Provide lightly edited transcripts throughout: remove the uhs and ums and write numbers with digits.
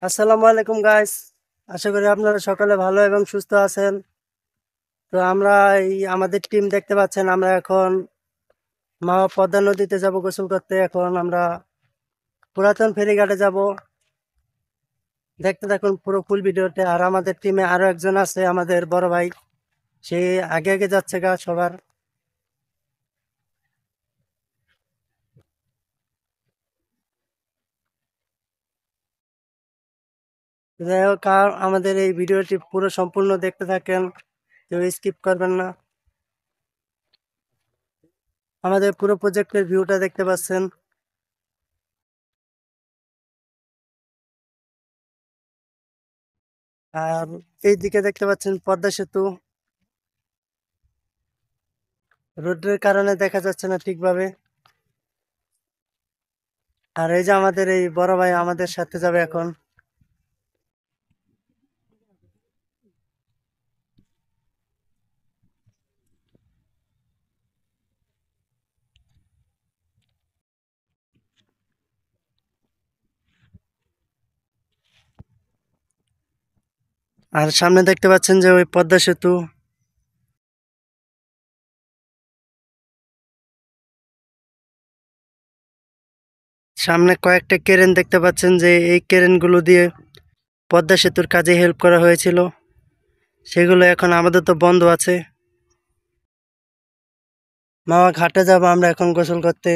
আসসালামু আলাইকুম গাইস। আশা করি আপনারা সকালে ভালো এবং সুস্থ আছেন। তো আমরা আমাদের টিম দেখতে পাচ্ছেন, আমরা এখন মা পদ্মা নদীতে যাব গোসল করতে। এখন আমরা পুরাতন ফেরিঘাটে যাব। দেখতে থাকুন পুরো ফুল ভিডিওতে। আর আমাদের টিমে আরো একজন আছে, আমাদের বড় ভাই। সে আগে আগে যাচ্ছে গা সবার। যাই হোক, আমাদের এই ভিডিওটি পুরো সম্পূর্ণ দেখতে থাকেন, কেউ স্কিপ করবেন না। আমাদের পুরো প্রজেক্টের ভিউটা দেখতে পাচ্ছেন। আর এই দিকে দেখতে পাচ্ছেন পদ্মা সেতু। রোদের কারণে দেখা যাচ্ছে না ঠিকভাবে। আর এই যে আমাদের এই বড় ভাই আমাদের সাথে যাবে এখন। আর সামনে দেখতে পাচ্ছেন যে ওই পদ্মা সেতু। সামনে কয়েকটা ক্রেন দেখতে পাচ্ছেন, যে এই ক্রেন গুলো দিয়ে পদ্মা সেতুর কাজে হেল্প করা হয়েছিল, সেগুলো এখন আমাদের তো বন্ধ আছে। মামা ঘাটে যাব আমরা এখন গোসল করতে।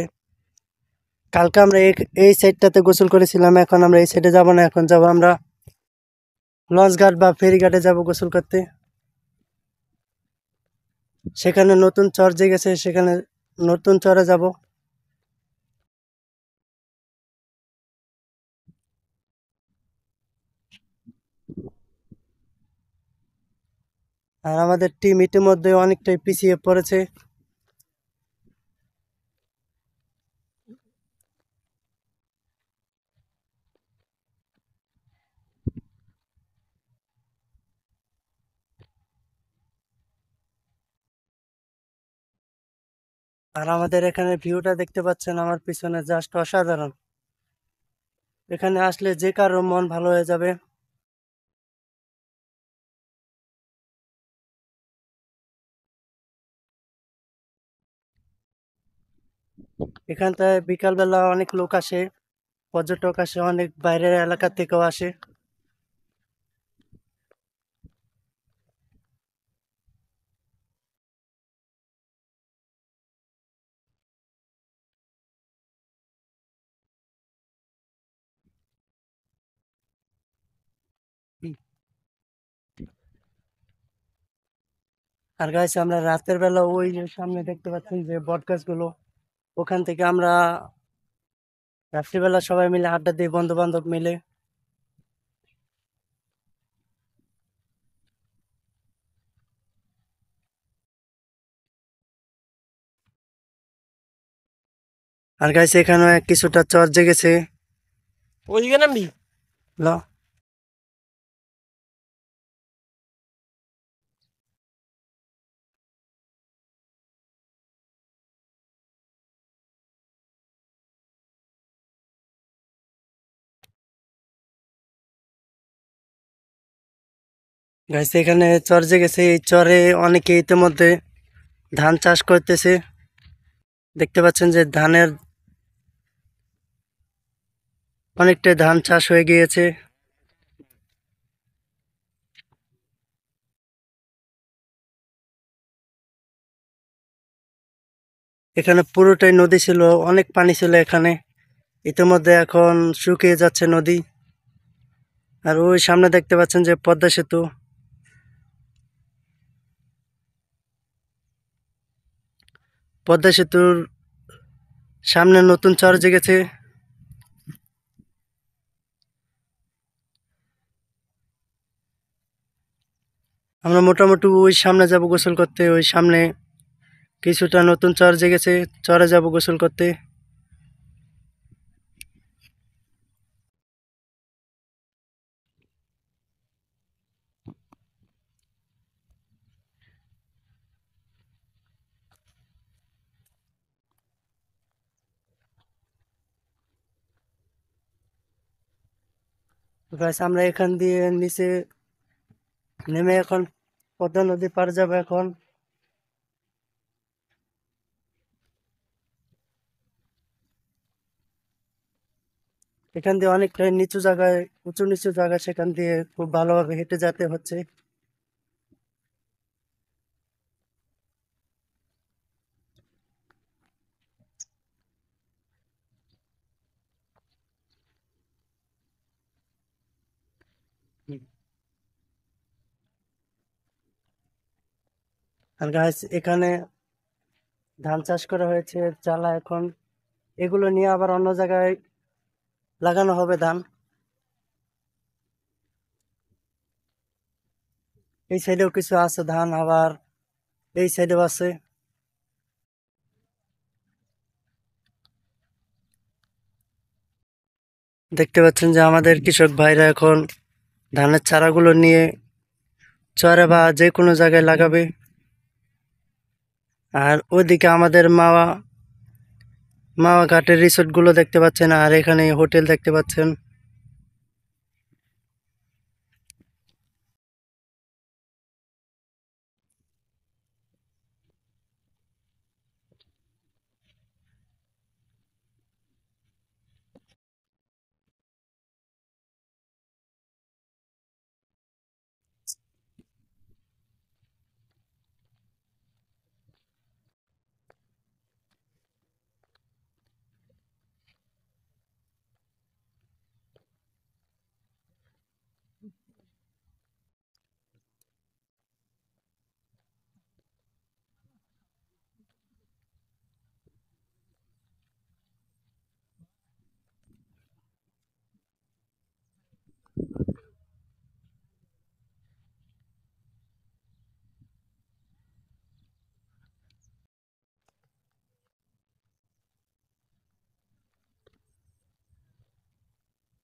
কালকে আমরা এই সাইডটাতে গোসল করেছিলাম, এখন আমরা এই সাইডে যাব না, এখন যাব আমরা লঞ্চ ঘাট বা ফেরি ঘাটে যাব গোসল করতে। সেখানে নতুন চর জেগেছে, সেখানে নতুন চরে যাব। আর আমাদের টিম ইতিমধ্যে অনেকটাই পিছিয়ে পড়েছে। আর আমাদের এখানে ভিউটা দেখতে পাচ্ছেন আমার পিছনে, জাস্ট অসাধারণ। এখানে আসলে যে কারো মন ভালো হয়ে যাবে। এখানটায় বিকালবেলা অনেক লোক আসে, পর্যটক আসে, অনেক বাইরের এলাকা থেকেও আসে। আর গাইস, আমরা রাতের বেলা ওই যে সামনে দেখতে পাচ্ছেন যে বট গাছগুলো, ওখান থেকে আমরা রাত্রিবেলা সবাই মিলে আড্ডা দিই, বন্ধু বান্ধব মিলে। আর গাইস, এখানে কিছুটা চর জেগেছে। ওইদিকে নামবি। ল গাইস, এখানে চর জেগেছে। এই চরে অনেকে ইতিমধ্যে ধান চাষ করতেছে। দেখতে পাচ্ছেন যে ধানের অনেকটাই ধান চাষ হয়ে গিয়েছে। এখানে পুরোটাই নদী ছিল, অনেক পানি ছিল এখানে। ইতিমধ্যে এখন শুকিয়ে যাচ্ছে নদী। আর ওই সামনে দেখতে পাচ্ছেন যে পদ্মা সেতু। পদ্মা সেতুর সামনে নতুন চর জেগেছে। আমরা মোটামুটি ওই সামনে যাব গোসল করতে। ওই সামনে কিছুটা নতুন চর জেগেছে, চরে যাব গোসল করতে। গাইস আমরা এখান দিয়ে নিচে নেমে এখন পদ্মা নদী পার যাবো এখন। এখান দিয়ে অনেকটাই নিচু জায়গায়, উঁচু নিচু জায়গা, সেখান দিয়ে খুব ভালোভাবে হেঁটে যেতে হচ্ছে। আর গাইস এখানে ধান চাষ করা হয়েছে, চালা এখন এগুলো নিয়ে আবার অন্য জায়গায় লাগানো হবে ধান। এই সাইডেও কিছু আছে ধান, আবার এই সাইডেও আছে। দেখতে পাচ্ছেন যে আমাদের কৃষক ভাইরা এখন ধানের চারাগুলো নিয়ে চরে বা যে কোনো জায়গায় লাগাবে। আর ওইদিকে আমাদের মাওয়া মাওয়া ঘাটের রিসোর্ট গুলো দেখতে পাচ্ছেন, আর এখানে হোটেল দেখতে পাচ্ছেন।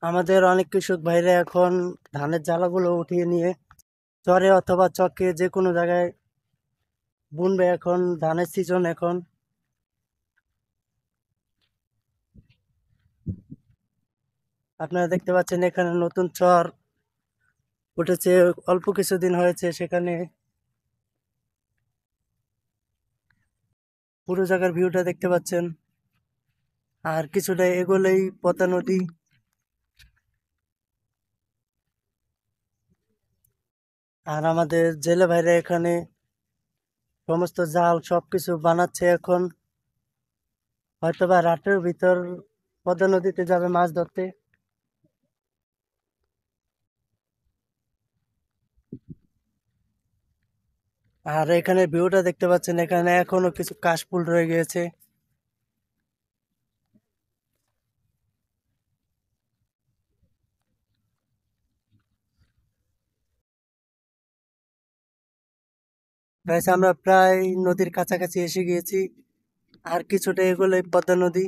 আমাদের অনেক কৃষক ভাইরা এখন ধানের জ্বালাগুলো উঠিয়ে নিয়ে চরে অথবা চকে যে কোনো জায়গায় বুনবে। এখন ধানের সিজন এখন। আপনারা দেখতে পাচ্ছেন এখানে নতুন চর উঠেছে, অল্প কিছুদিন হয়েছে। সেখানে পুরো জায়গার ভিউটা দেখতে পাচ্ছেন। আর কিছুটা এগোলেই পদ্মা নদী। আর আমাদের জেলে ভাইরা এখানে সমস্ত জাল সবকিছু বানাচ্ছে এখন। হয়তোবা রাতের ভিতর পদ্মা নদীতে যাবে মাছ ধরতে। আর এখানে ভিউটা দেখতে পাচ্ছেন, এখানে এখনো কিছু কাশফুল রয়ে গিয়েছে। গাইস আমরা প্রায় নদীর কাছাকাছি এসে গিয়েছি। আর কিছুটা এগোলে পদ্মা নদী।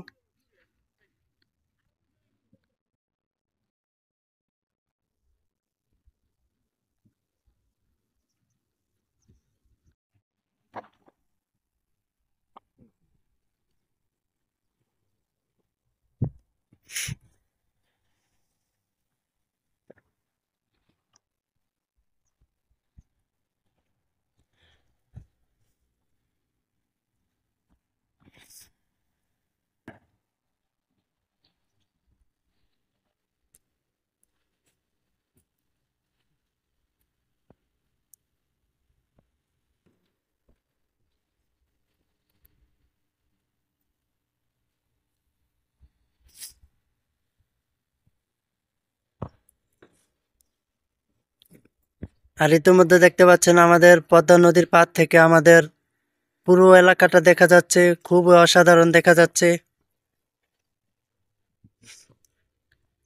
আর ইতিমধ্যে দেখতে পাচ্ছেন আমাদের পদ্মা নদীর পাড় থেকে আমাদের পুরো এলাকাটা দেখা যাচ্ছে, খুব অসাধারণ দেখা যাচ্ছে।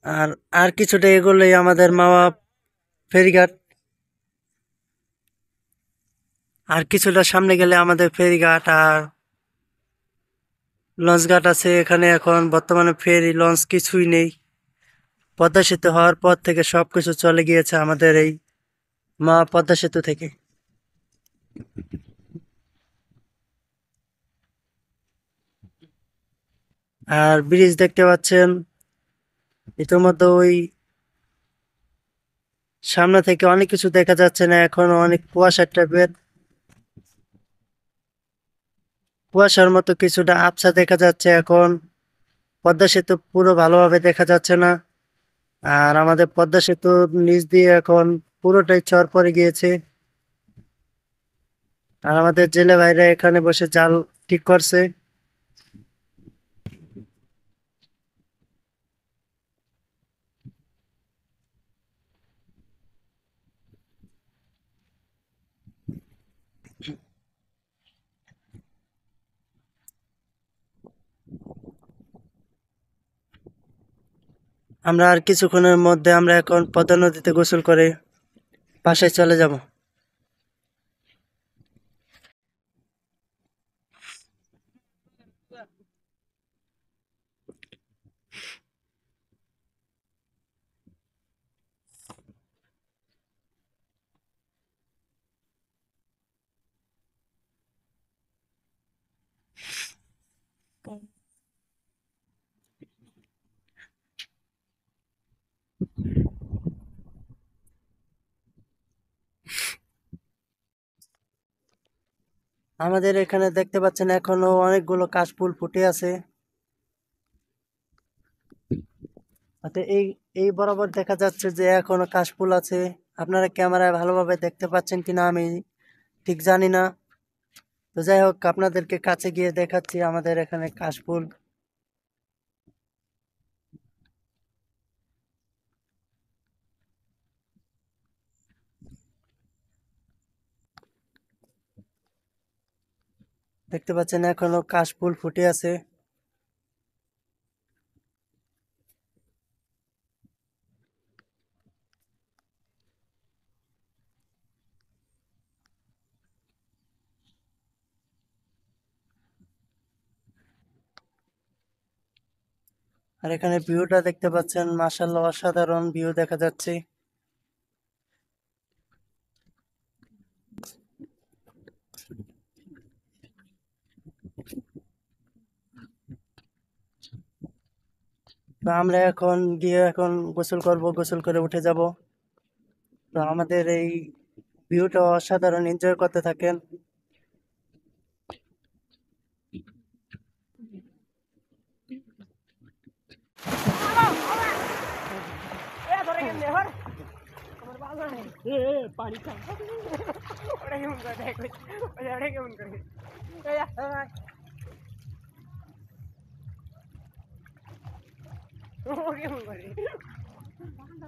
আর আর কিছুটা এগোলেই আমাদের মাওয়া ফেরিঘাট। আর কিছুটা সামনে গেলে আমাদের ফেরিঘাট আর লঞ্চ ঘাট আছে। এখানে এখন বর্তমানে ফেরি লঞ্চ কিছুই নেই। পদ্মা সেতু হওয়ার পর থেকে সবকিছু চলে গিয়েছে আমাদের এই মা পদ্মা সেতু থেকে। আর ব্রিজ দেখতে পাচ্ছেন, ইতিমধ্যে ওই সামনে থেকে অনেক কিছু দেখা যাচ্ছে না, এখন অনেক কুয়াশা টাইপের, কুয়াশার মতো কিছুটা আবছা দেখা যাচ্ছে এখন। পদ্মা সেতু পুরো ভালোভাবে দেখা যাচ্ছে না। আর আমাদের পদ্মা সেতু নিচ দিয়ে এখন পুরোটাই চর পড়ে গিয়েছে। আর আমাদের জেলে ভাইরা এখানে বসে জাল ঠিক করছে। আমরা আর কিছুক্ষণের মধ্যে আমরা এখন পদ্মা নদীতে গোসল করে বাসায় চলে যাব। আমাদের এখানে দেখতে পাচ্ছেন এখনো অনেকগুলো কাশফুল ফুটে আছে। অর্থাৎ এই বরাবর দেখা যাচ্ছে যে এখনো কাশফুল আছে। আপনারা ক্যামেরায় ভালোভাবে দেখতে পাচ্ছেন কিনা আমি ঠিক জানি না। তো যাই হোক, আপনাদেরকে কাছে গিয়ে দেখাচ্ছি আমাদের এখানে কাশফুল। দেখতে পাচ্ছেন এখনো কাশফুল ফুটে আছে। আর এখানে ভিউটা দেখতে পাচ্ছেন, মাশাআল্লাহ অসাধারণ ভিউ দেখা যাচ্ছে। তো আমরা এখন গিয়ে এখন গোসল করব, গোসল করে উঠে যাব। তো আমাদের এই ভিউটা অসাধারণ, এনজয় করতে থাকেন। পানি খাও ওটা কেমন করে দেখ ওটা কেমন করে ও কেমন করে পানিটা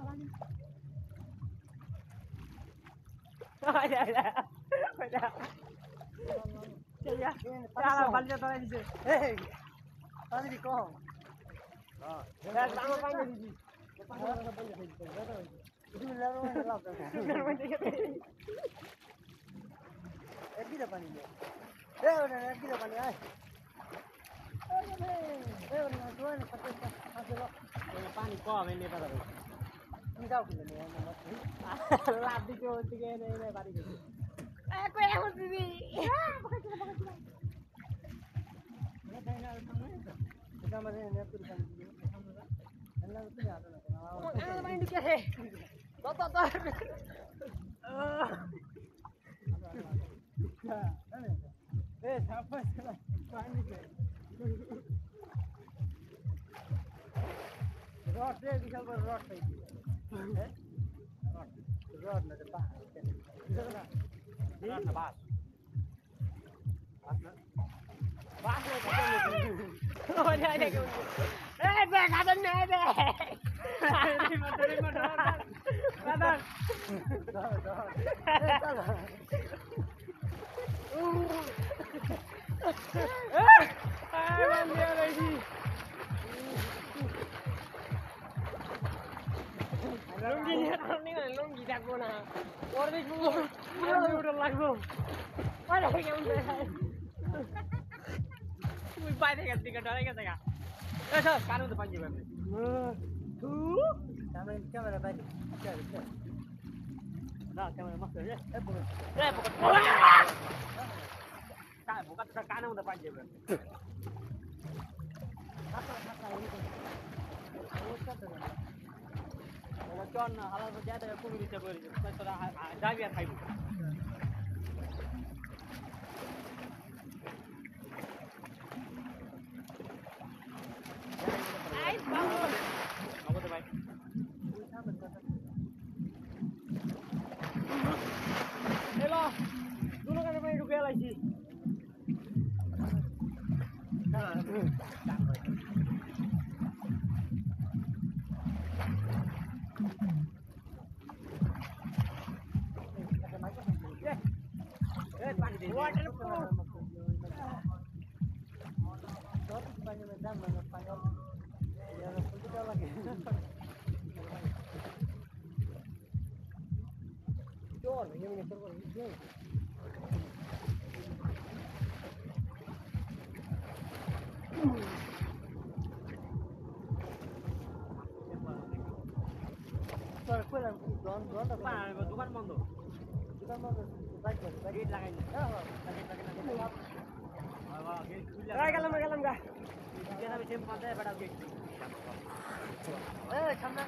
তোলা দিছে পানি কম পানি কম এনে লাভ দিকে ওর দিকে এনে বাড়ি গেছে রড দিয়ে বিশাল বড় রড পাইছি রড না বাস রড না বাস বাস লুঙ্গি লুঙ্গি থাকবো না ওর দেখবো ওটা লাগবো কেমন তুই বাইরে গেছে ডরে গেছে গা কারণ তো পাঞ্জি ভাবে ক্যামেরা বাইরে না ক্যামেরা মাস্ট রে বোকা কানে মধ্যে পাঞ্জি ভাবে চল না হালার যা দেবে কুমির ইচ্ছা করে তোরা যাবি আর খাইবি ভাই এলো দুনো কানে পানি ঢুকে লাইছি দোকান বন্ধ গেট লাগাই গেলাম গেলাম গা সামনে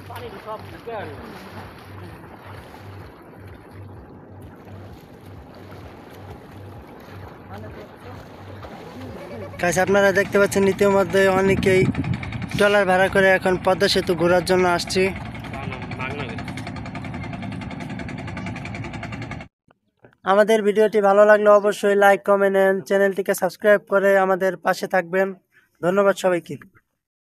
পানি সব গাইস আপনারা দেখতে পাচ্ছেন ইতিমধ্যে অনেকেই ট্রলার ভাড়া করে এখন পদ্মা সেতু ঘোরার জন্য আসছি। আমাদের ভিডিওটি ভালো লাগলে অবশ্যই লাইক কমেন্ট চ্যানেলটিকে সাবস্ক্রাইব করে আমাদের পাশে থাকবেন। ধন্যবাদ সবাইকে।